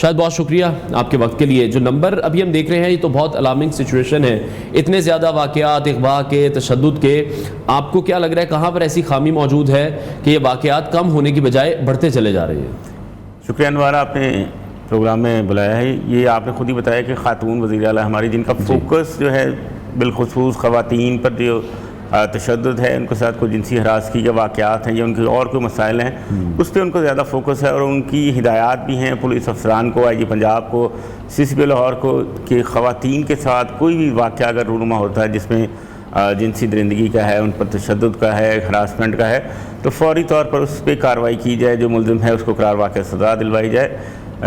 شاید بہت شکریہ آپ کے وقت کے لیے. جو نمبر ابھی ہم دیکھ رہے ہیں یہ تو بہت الارمنگ سچویشن ہے, اتنے زیادہ واقعات اغوا کے, تشدد کے. آپ کو کیا لگ رہا ہے کہاں پر ایسی خامی موجود ہے کہ یہ واقعات کم ہونے کی بجائے بڑھتے چلے جا رہے ہیں؟ شکریہ انوار, آپ نے پروگرام میں بلایا ہے. یہ آپ نے خود ہی بتایا کہ خاتون وزیر اعلیٰ ہماری, جن کا فوکس جو ہے بالخصوص خواتین پر جو تشدد ہے, ان کے ساتھ کوئی جنسی ہراسگی کے واقعات ہیں یا ان کے اور کوئی مسائل ہیں, اس پہ ان کو زیادہ فوکس ہے. اور ان کی ہدایات بھی ہیں پولیس افسران کو, آئی جی پنجاب کو, سی سی پی لاہور کو, کہ خواتین کے ساتھ کوئی بھی واقعہ اگر رونما ہوتا ہے جس میں جنسی درندگی کا ہے, ان پر تشدد کا ہے, ہراسمنٹ کا ہے, تو فوری طور پر اس پہ کارروائی کی جائے, جو ملزم ہے اس کو قرار واقع سزا دلوائی جائے.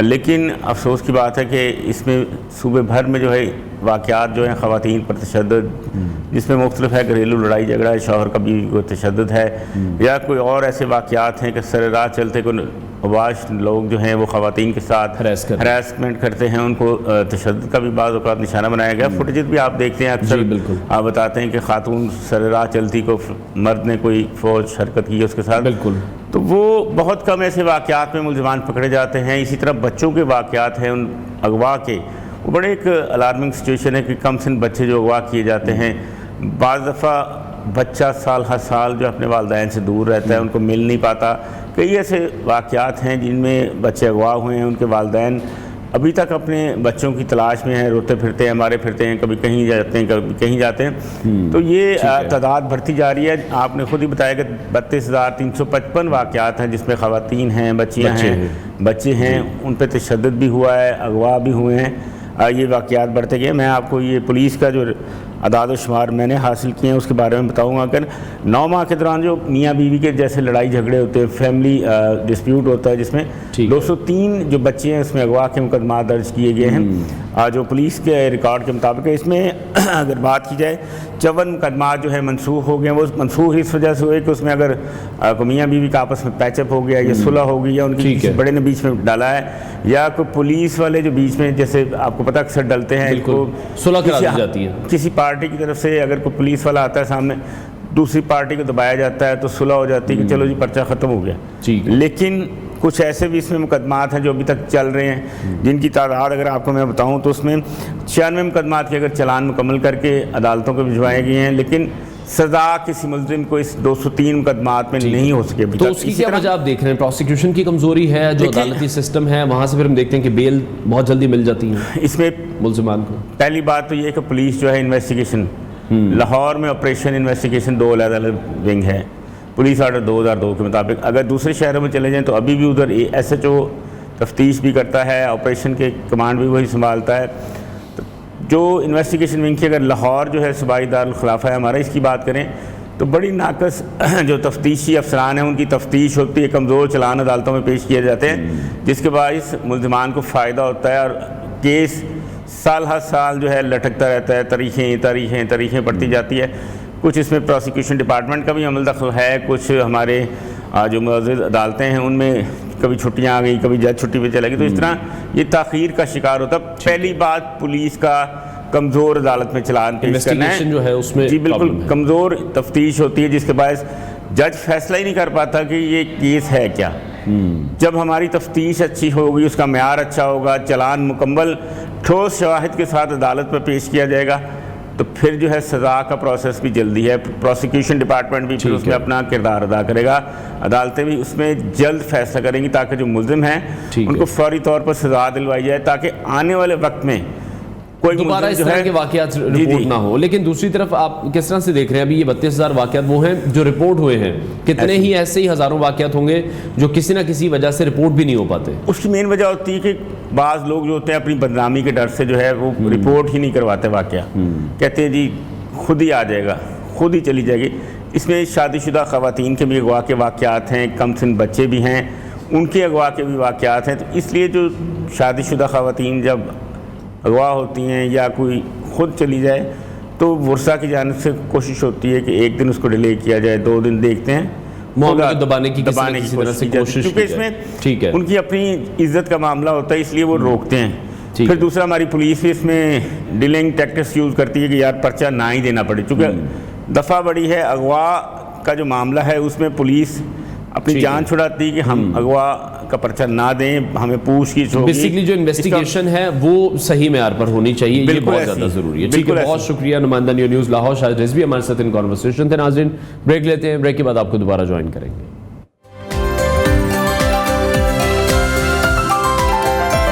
لیکن افسوس کی بات ہے کہ اس میں صوبے بھر میں جو ہے واقعات جو ہیں خواتین پر تشدد, جس میں مختلف ہے گھریلو لڑائی جھگڑا ہے, شوہر کا بھی کوئی تشدد ہے, یا کوئی اور ایسے واقعات ہیں کہ سر راہ چلتے کوئی اباش لوگ جو ہیں وہ خواتین کے ساتھ ہراسمنٹ کرتے ہیں, ان کو تشدد کا بھی بعض اوقات نشانہ بنایا گیا. فوٹیجز بھی آپ دیکھتے ہیں اکثر, آپ بتاتے ہیں کہ خاتون سر راہ چلتی کو مرد نے کوئی فوج حرکت کی اس کے ساتھ, تو وہ بہت کم ایسے واقعات میں ملزمان پکڑے جاتے ہیں. اسی طرح بچوں کے واقعات ہیں ان اغوا کے, وہ بڑے ایک الارمنگ سچویشن ہے کہ کم سن بچے جو اغوا کیے جاتے ہیں, بعض دفعہ بچہ سال ہر سال جو اپنے والدین سے دور رہتا ہے, ان کو مل نہیں پاتا. کئی ایسے واقعات ہیں جن میں بچے اغوا ہوئے ہیں, ان کے والدین ابھی تک اپنے بچوں کی تلاش میں ہیں, روتے پھرتے ہیں, مارے پھرتے ہیں, کبھی کہیں جاتے ہیں کبھی کہیں جاتے ہیں. تو یہ تعداد بڑھتی جا رہی ہے. آپ نے خود ہی بتایا کہ 32,355 واقعات ہیں جس میں خواتین ہیں, بچیاں ہیں, بچے ہیں, ان پہ تشدد بھی ہوا ہے, اغوا بھی ہوئے ہیں. یہ واقعات بڑھتے گئے. میں آپ کو یہ پولیس کا جو اعداد و شمار میں نے حاصل کیے ہیں اس کے بارے میں بتاؤں گا کہ 9 ماہ کے دوران جو میاں بیوی کے جیسے لڑائی جھگڑے ہوتے ہیں, فیملی ڈسپیوٹ ہوتا ہے, جس میں 203 جو بچے ہیں اس میں اغوا کے مقدمات درج کیے گئے ہیں جو پولیس کے ریکارڈ کے مطابق ہے. اس میں اگر بات کی جائے 54 مقدمات جو ہے منسوخ ہو گئے ہیں. وہ منسوخ اس وجہ سے ہوئے کہ اس میں اگر میاں بیوی کا آپس میں پیچ اپ ہو گیا, یا صلح ہو گئی, یا ان کی کسی بڑے نے بیچ میں ڈالا ہے, یا کوئی پولیس والے جو بیچ میں, جیسے آپ کو پتہ اکثر ڈلتے ہیں, صلح کرا دی جاتی ہے کسی پارٹی کی طرف سے, اگر کوئی پولیس والا آتا ہے سامنے, دوسری پارٹی کو دبایا جاتا ہے, تو صلح ہو جاتی ہے کہ چلو جی پرچہ ختم ہو گیا. لیکن کچھ ایسے بھی اس میں مقدمات ہیں جو ابھی تک چل رہے ہیں, جن کی تعداد اگر آپ کو میں بتاؤں تو اس میں 96 مقدمات کے اگر چلان مکمل کر کے عدالتوں کو بھجوائے گئے ہیں, لیکن سزا کسی ملزم کو اس 203 مقدمات میں نہیں ہو سکے. تو اس کی کیا وجہ آپ دیکھ رہے ہیں؟ پروسیکیوشن کی کمزوری ہے, جو عدالتی سسٹم ہے وہاں سے پھر ہم دیکھتے ہیں کہ بیل بہت جلدی مل جاتی ہے اس میں ملزمان کو. پہلی بات تو یہ کہ پولیس جو ہے انویسٹیگیشن, لاہور میں آپریشن انویسٹیگیشن 2 علیحدہ ونگ ہے پولیس آرڈر 2002 کے مطابق. اگر دوسرے شہروں میں چلے جائیں تو ابھی بھی ادھر ایس ایچ او تفتیش بھی کرتا ہے, آپریشن کے کمانڈ بھی وہی سنبھالتا ہے. جو انویسٹیگیشن ونگ کی اگر لاہور جو ہے صوبائی دارالخلافہ ہے ہمارا, اس کی بات کریں تو بڑی ناقص جو تفتیشی افسران ہیں ان کی تفتیش ہوتی ہے, کمزور چلان عدالتوں میں پیش کیے جاتے ہیں, جس کے باعث ملزمان کو فائدہ ہوتا ہے, اور کیس سال ہر سال جو ہے لٹکتا رہتا ہے, تاریخیں بڑھتی جاتی ہے. کچھ اس میں پروسیکیوشن ڈپارٹمنٹ کا بھی عمل دخل ہے, کچھ ہمارے جو معزز عدالتیں ہیں ان میں کبھی چھٹیاں آ گئی, کبھی جج چھٹی پہ چلے گی, تو اس طرح یہ تاخیر کا شکار ہوتا. پہلی بات پولیس کا کمزور عدالت میں چلان پیش کرنا ہے جو ہے اس میں جی بالکل کمزور تفتیش ہوتی ہے, جس کے باعث جج فیصلہ ہی نہیں کر پاتا کہ یہ کیس ہے کیا. جب ہماری تفتیش اچھی ہوگی, اس کا معیار اچھا ہوگا, چلان مکمل ٹھوس شواہد کے ساتھ عدالت پر پیش کیا جائے گا, تو پھر جو ہے سزا کا پروسیس بھی جلدی ہے. پروسیکیوشن ڈپارٹمنٹ بھی پھر اس میں اپنا کردار ادا کرے گا, عدالتیں بھی اس میں جلد فیصلہ کریں گی تاکہ جو ملزم ہیں ان کو فوری طور پر سزا دلوائی جائے, تاکہ آنے والے وقت میں کوئی دوبارہ اس طرح کے واقعات رپورٹ نہ ہو. لیکن دوسری طرف آپ کس طرح سے دیکھ رہے ہیں ابھی یہ 32,000 واقعات وہ ہیں جو رپورٹ ہوئے ہیں, کتنے ہی ایسے ہی ہزاروں واقعات ہوں گے جو کسی نہ کسی وجہ سے رپورٹ بھی نہیں ہو پاتے؟ اس کی مین وجہ ہوتی ہے کہ بعض لوگ جو ہوتے ہیں اپنی بدنامی کے ڈر سے جو ہے وہ رپورٹ ہی نہیں کرواتے واقعہ, کہتے ہیں جی خود ہی آ جائے گا, خود ہی چلی جائے گی. اس میں شادی شدہ خواتین کے بھی اغوا کے واقعات ہیں, کم سن بچے بھی ہیں, ان کے اغوا کے بھی واقعات ہیں. تو اس لیے جو شادی شدہ خواتین جب اغوا ہوتی ہیں یا کوئی خود چلی جائے تو ورثہ کی جانب سے کوشش ہوتی ہے کہ ایک دن اس کو ڈیلے کیا جائے, 2 دن دیکھتے ہیں, دبانے کی کوشش کی جاتی ہے, کیونکہ اس میں ان کی اپنی عزت کا معاملہ ہوتا ہے, اس لیے وہ روکتے ہیں. پھر دوسرا ہماری پولیس بھی اس میں ڈیلنگ ٹیکٹکس یوز کرتی ہے کہ یار پرچہ نہ ہی دینا پڑے, چونکہ دفعہ بڑی ہے. اغوا کا جو معاملہ ہے اس میں پولیس اپنی جان چھڑاتی ہے کہ ہم اغوا کا پرچہ نہ دیں, ہمیں پوچھ گچھ ہوگی. بیسیکلی جو انویسٹیگیشن ہے وہ صحیح معیار پر ہونی چاہیے, یہ بہت زیادہ ضروری ہے. ٹھیک ہے, بہت شکریہ نمائندہ نیو نیوز لاہور شاہد رضوی ہمارے ساتھ ان کانورسیشن تھے. ناظرین بریک لیتے ہیں, بریک کے بعد آپ کو دوبارہ جوائن کریں گے.